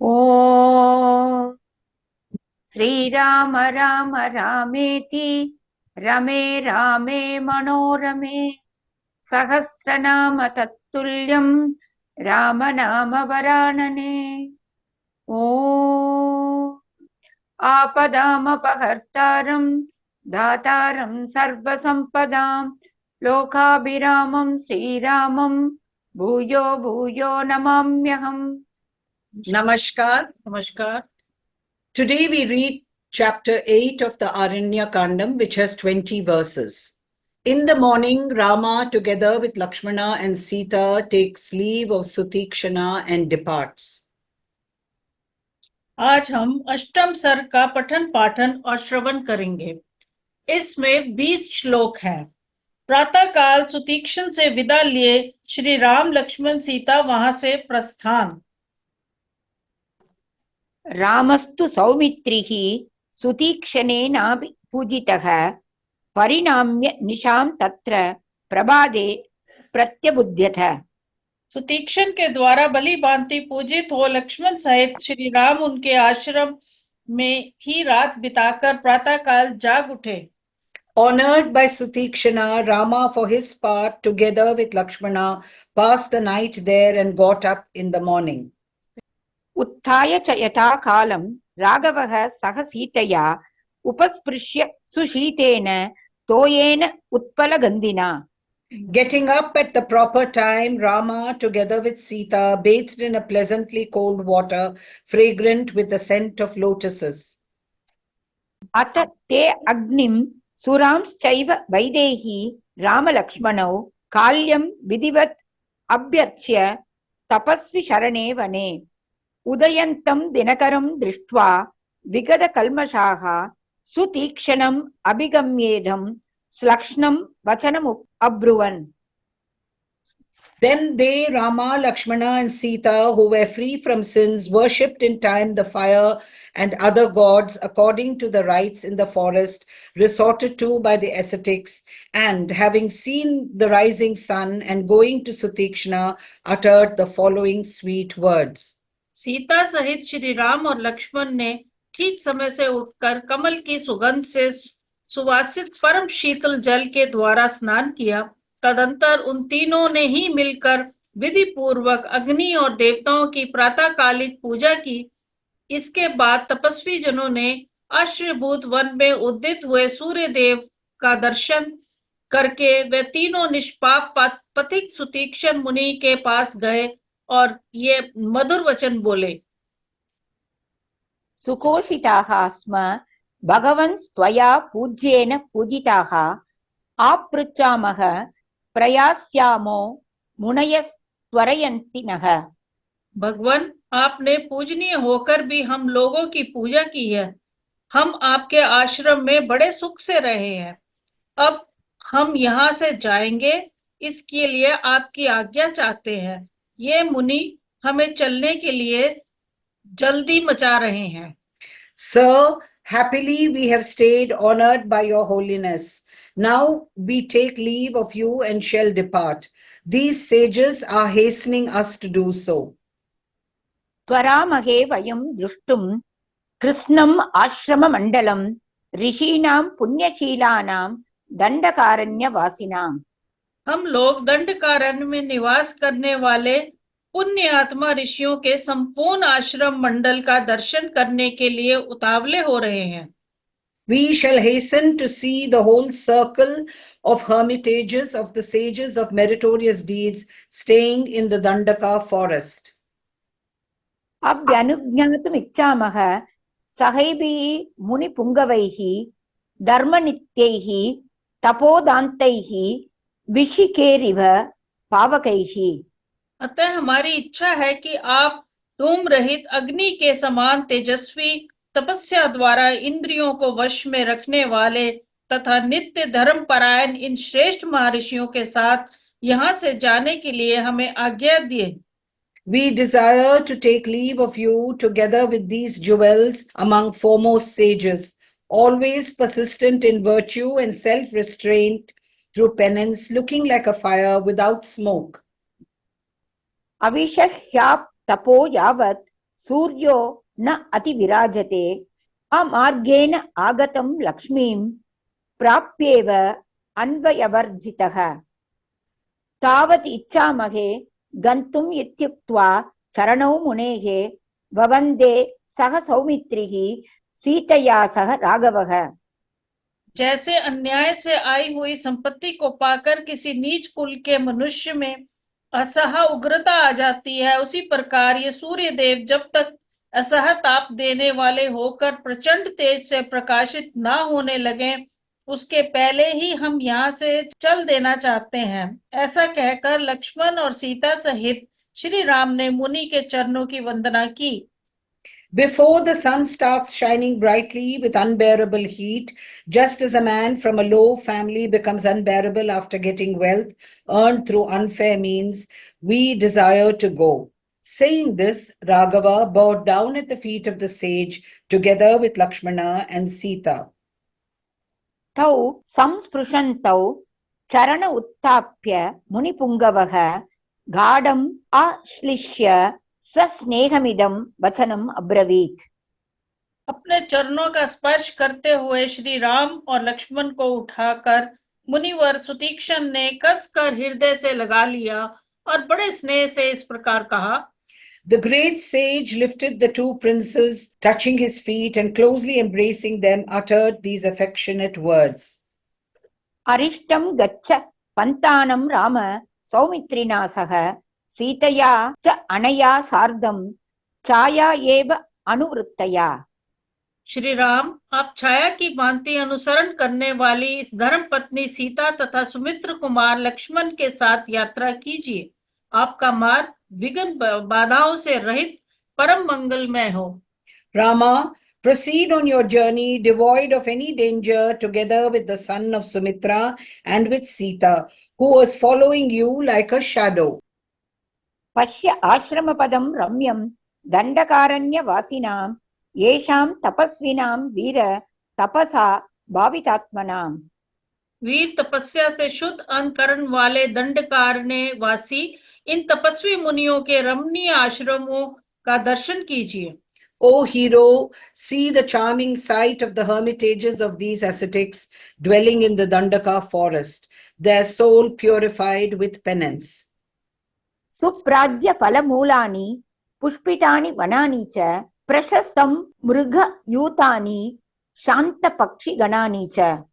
ॐ श्रीराम राम रामेति रमे रामे मनोरमे सहस्रनाम तत्तुल्यं रामनाम वरानने। ॐ आपदामपहर्तारं दातारं सर्वसम्पदां लोकाभिरामं श्रीरामं भूयो भूयो नमाम्यहम्। Namaskar. Today we read chapter 8 of the Aranya Kandam, which has 20 verses. In the morning, Rama, together with Lakshmana and Sita, takes leave of Sutikshana and departs. आज हम अष्टम सर्ग का पठन पाठन और श्रवण करेंगे। इसमें 20 श्लोक हैं। प्रातःकाल सुतीक्षण से विदा लिए श्री राम लक्ष्मण सीता वहां से प्रस्थान। रामस्तु सौमित्रिः सुतीक्षणेनापि पूजितः परिणाम्य निशां तत्र प्रभाते प्रत्यबुध्यथ। सुतीक्षण के द्वारा बलि बांति पूजित हो लक्ष्मण सहित श्री राम उनके आश्रम में ही रात बिताकर प्रातःकाल जाग उठे। Honored by Sutikshana, Rama for his part, together with Lakshmana, passed the night there and got up in the morning. उत्थाय च यथा कालं राघवः सह सीतया उपस्पृश्य सुशीतेन तोयेन उत्पलगन्धिना। Getting up at the proper time, Rama, together with Sita, bathed in a pleasantly cold water, fragrant with the scent of lotuses. अत ते अग्निं सुरांश्चैव वैदेही रामलक्ष्मणौ काल्यं विधिवत् अभ्यर्च्य तपस्वी शरणे वने उदयन्तं दिनकरं दृष्ट्वा विगतकल्मषाः सुतीक्ष्णम् अभिगम्येदं श्लक्ष्णं वचनम् अब्रुवन्। Then they, Rama, Lakshmana and Sita, who were free from sins, worshipped in time the fire and other gods according to the rites in the forest resorted to by the ascetics, and having seen the rising sun and going to Sutikshna, uttered the following sweet words. Sita सहित श्री राम और लक्ष्मण ने ठीक समय से उठकर कमल की सुगंध से सुवासित परम शीतल जल के द्वारा स्नान किया। तदंतर उन तीनों ने ही मिलकर विधि पूर्वक अग्नि और देवताओं की प्रातःकालिक पूजा की। इसके बाद तपस्वी जनों ने आश्रयभूत वन में उदित हुए सूर्य देव का दर्शन करके वे तीनों निष्पाप पथिक सुतीक्षण मुनि के पास गए और ये मधुर वचन बोले। सुकोषिताः स्म भगवन् स्वया पूज्येन पूजिताः आपृच्छामः प्रयास्यामो मुनयस्त्वरयन्ति नः। भगवान, आपने पूजनीय होकर भी हम लोगों की पूजा की है। हम आपके आश्रम में बड़े सुख से रहे हैं। अब हम यहाँ से जाएंगे, इसके लिए आपकी आज्ञा चाहते हैं। ये मुनि हमें चलने के लिए जल्दी मचा रहे हैं। Sir, happily we have stayed honored by your holiness. Now we take leave of you and shall depart. These sages are hastening us to do so. त्वरामहे वयं दृष्टुं कृष्णम् आश्रममण्डलं ऋषीणां पुण्यशीलानां दण्डकारण्यवासिनां। हम लोग दंडकारण्य में निवास करने वाले पुण्य आत्मा ऋषियों के संपूर्ण आश्रम मंडल का दर्शन करने के लिए उतावले हो रहे हैं। We shall hasten to see the whole circle of hermitages of the sages of meritorious deeds staying in the Dandaka forest. अभ्यनुज्ञातुमिच्छामः सहैभिः मुनिपुङ्गवैः धर्मनित्यैः तपोदान्तैः विशिखेरिव पावकैः। अतः हमारी इच्छा है कि आप धूम रहित अग्नि के समान तेजस्वी तपस्या द्वारा इंद्रियों को वश में रखने वाले तथा नित्य धर्म परायण इन श्रेष्ठ महर्षियों के साथ यहाँ से जाने के लिए हमें आज्ञा दिए। We desire to take leave of you together with these jewels among foremost sages, always persistent in virtue and self-restraint through penance, looking like a fire without smoke. अविशह्याप् तपो यावत् सूर्यो न अतिविराजते अमार्गेण आगतं लक्ष्मीं प्राप्येव अन्वयवर्जितः तावत् इच्छामहे गन्तुम् इत्युक्त्वा चरणौ मुनेः ववन्दे सह सौमित्रिः सीतया सह राघवः। जैसे अन्याय से आई हुई संपत्ति को पाकर किसी नीच कुल के मनुष्य में असह उग्रता आ जाती है, उसी प्रकार ये सूर्य देव जब तक असह ताप देने वाले होकर प्रचंड तेज से प्रकाशित ना होने लगे उसके पहले ही हम यहाँ से चल देना चाहते हैं। ऐसा कहकर लक्ष्मण और सीता सहित श्री राम ने मुनि के चरणों की वंदना की। Before the sun starts shining brightly with unbearable heat, just as a man from a low family becomes unbearable after getting wealth earned through unfair means, we desire to go. Saying this, Raghava bowed down at the feet of the sage together with Lakshmana and Sita. तौ संस्पृशन्तौ चरण उत्थाप्य मुनिपुङ्गवः गाढम् आश्लिष्य सस्नेहमिदं वचनम् अब्रवीत्। अपने चरणों का स्पर्श करते हुए श्री राम और लक्ष्मण को उठाकर मुनिवर सुतीक्ष्ण ने कसकर हृदय से लगा लिया और बड़े स्नेह से इस प्रकार कहा। The great sage lifted the two princes, touching his feet and closely embracing them, uttered these affectionate words. अरिष्टं गच्छ पन्तानं राम सौमित्रिणा सह सीतया च अनया सार्धं छाया एव अनुवृत्तया। श्री राम, आप छाया की भांति अनुसरण करने वाली इस धर्म पत्नी सीता तथा सुमित्र कुमार लक्ष्मण के साथ यात्रा कीजिए। आपका मार्ग विघ्न बाधाओं से रहित परम मंगलमय हो। Rama, proceed on your journey devoid of any danger together with the son of Sumitra and with Sita, who was following you like a shadow. पश्य आश्रमपदं रम्यं दण्डकारण्यवासिनां येषां तपस्विनां वीर तपसा भावितात्मनां। वीर तपस्या से शुद्ध अंतकरण वाले दंडकारण्य वासी इन तपस्वी मुनियों के रमणीय आश्रमों का दर्शन कीजिए। O hero, see the charming sight of the hermitages of these ascetics dwelling in the Dandaka forest, their soul purified with penance. सुप्राज्य फलमूलानि पुष्पितानि वनानि च प्रशस्तं मृगयूतानि शान्तपक्षिगणानि च।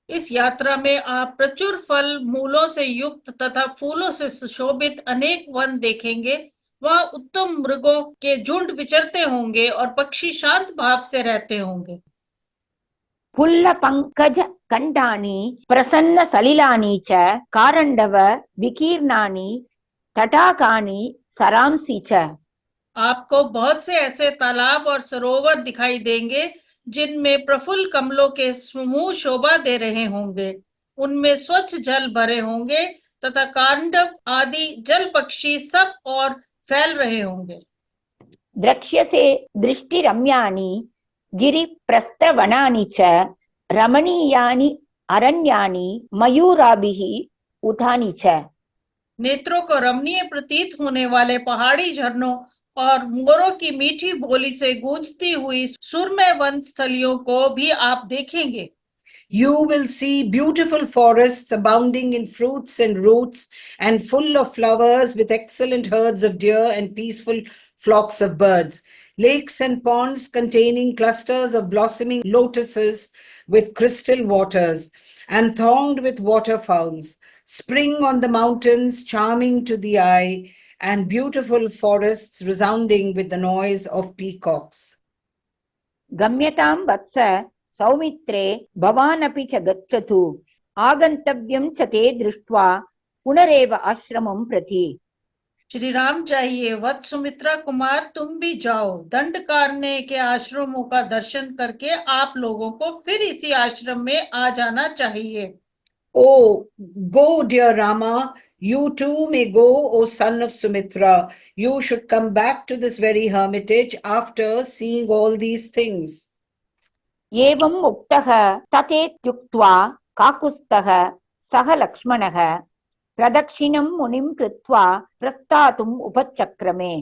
इस यात्रा में आप प्रचुर फल मूलों से युक्त तथा फूलों से सुशोभित अनेक वन देखेंगे। वह उत्तम मृगों के झुंड विचरते होंगे और पक्षी शांत भाव से रहते होंगे। पुल्ल पंकज कंडानि प्रसन्न सलिलानि च कारंडव विकीर्णानि तटाकानि सरांसी च। आपको बहुत से ऐसे तालाब और सरोवर दिखाई देंगे जिनमें प्रफुल्ल कमलों के समूह शोभा दे रहे होंगे। उनमें स्वच्छ जल भरे होंगे तथा कांडव आदि जल पक्षी सब और फैल रहे होंगे। द्रक्ष्यसे दृष्टि रम्यानि गिरि प्रस्थवनानि च रमणीयानि अरण्यानि मयूराभिः उतानि च। नेत्रों को रमणीय प्रतीत होने वाले पहाड़ी झरनों और मोरों की मीठी बोली से गूंजती हुई सुरमय वन स्थलियों को भी आप देखेंगे। You will see beautiful forests abounding in fruits and roots and full of flowers with excellent herds of deer and peaceful flocks of birds. Lakes and ponds containing clusters of blossoming lotuses with crystal waters and thronged with waterfowls. Spring on the mountains charming to the eye and beautiful forests resounding with the noise of peacocks. गम्यतां वत्स सौमित्रे भवानपि च गच्छतु आगन्तव्यं च ते दृष्ट्वा पुनरेव आश्रमं प्रति। श्री राम चाहिए वत्स सुमित्रा कुमार, तुम भी जाओ। दंडकारण्य के आश्रमों का दर्शन करके आप लोगों को फिर इसी आश्रम में आ जाना चाहिए। Oh, go, dear Rama. You too may go, O son of Sumitra. You should come back to this very hermitage after seeing all these things. एवं उक्तः तथेत्युक्त्वा काकुत्स्थः सह लक्ष्मणः प्रदक्षिणं मुनिं कृत्वा प्रस्थातुम् उपचक्रमे।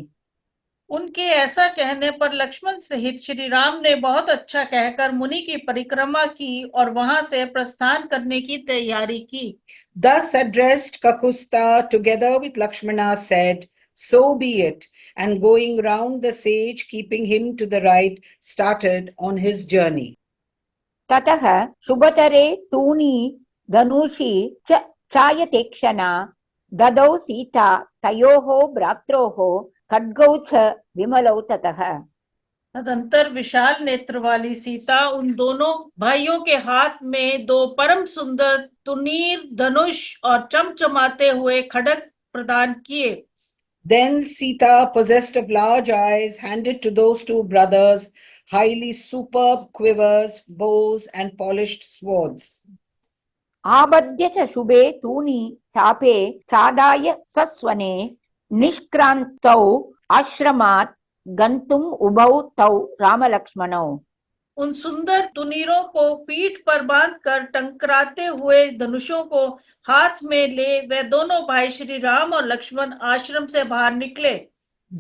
उनके ऐसा कहने पर लक्ष्मण सहित श्री राम ने बहुत अच्छा कहकर मुनि की परिक्रमा की और वहां से प्रस्थान करने की तैयारी की। Thus addressed, Kakusta, together with Lakshmana, said, "So be it," and going round the sage, keeping him to the right, started on his journey. ततः शुभतरे तूणी धनुषि च चायतेक्षणा ददौ सीता तयोः भ्रात्रोः खड्गौ च विमलौ ततः। तदंतर विशाल नेत्र वाली सीता उन दोनों भाइयों के हाथ में दो परम सुंदर तुनीर धनुष और चमचमाते हुए खड्ग प्रदान किए। Then Sita, possessed of large eyes, handed to those two brothers highly superb quivers, bows, and polished swords. आबध्य च शुभे तूणी चापे चादाय सस्वने निष्क्रान्तौ आश्रमात् गन्तुम् उभौ तौ रामलक्ष्मणौ। उन सुंदर तुनीरों को पीठ पर बांधकर टंकराते हुए धनुषों को हाथ में ले वे दोनों भाई श्री राम और लक्ष्मण आश्रम से बाहर निकले।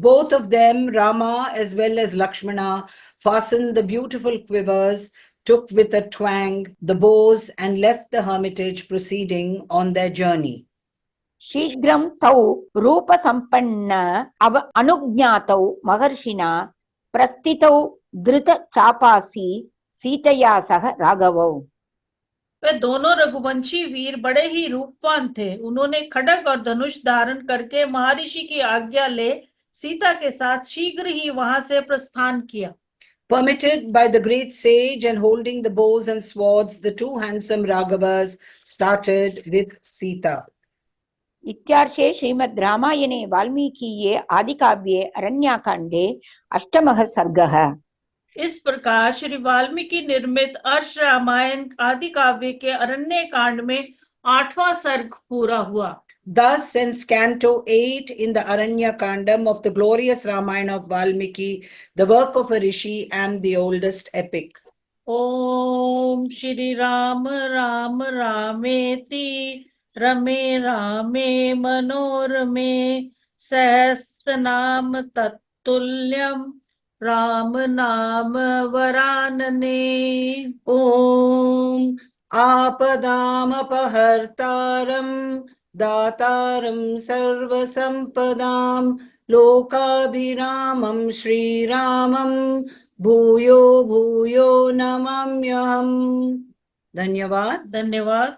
Both of them, Rama as well as Lakshmana, fastened the beautiful quivers, took with a twang the bows, and left the hermitage, proceeding on their journey. शीघ्रं तौ रूपसम्पन्न अनुज्ञातौ महर्षिणा प्रस्थितौ धृतचापासी सीतया सह राघवौ। वे दोनों रघुवंशी वीर बड़े ही रूपवान थे। उन्होंने खड्ग और धनुष धारण करके महर्षि की आज्ञा ले सीता के साथ शीघ्र ही वहां से प्रस्थान किया। Permitted by the great sage and holding the bows and swords, the two handsome Raghavas started with Sita. इत्यार्षे श्रीमद् रामायणे वाल्मीकीये आदिकाव्ये अरण्याकाण्डे अष्टमः सर्गः। इस प्रकार श्री वाल्मीकि निर्मित अर्ष रामायण आदि काव्य के अरण्य कांड में 8वां सर्ग पूरा हुआ। Thus ends Canto 8 in the Aranya Kandam of the glorious Ramayana of Valmiki, the work of a rishi and the oldest epic. ओम श्री राम राम रामेति रमे रामे मनोरमे सहस्रनाम तत्तुल्यम राम नाम वरानने। Om Apadamapahārtāram Dātāram Sarvasampadam Lokabhiramam Shri Ramam Bhuyo Bhuyo Namamyaham. Dhanyavad. धन्यवाद।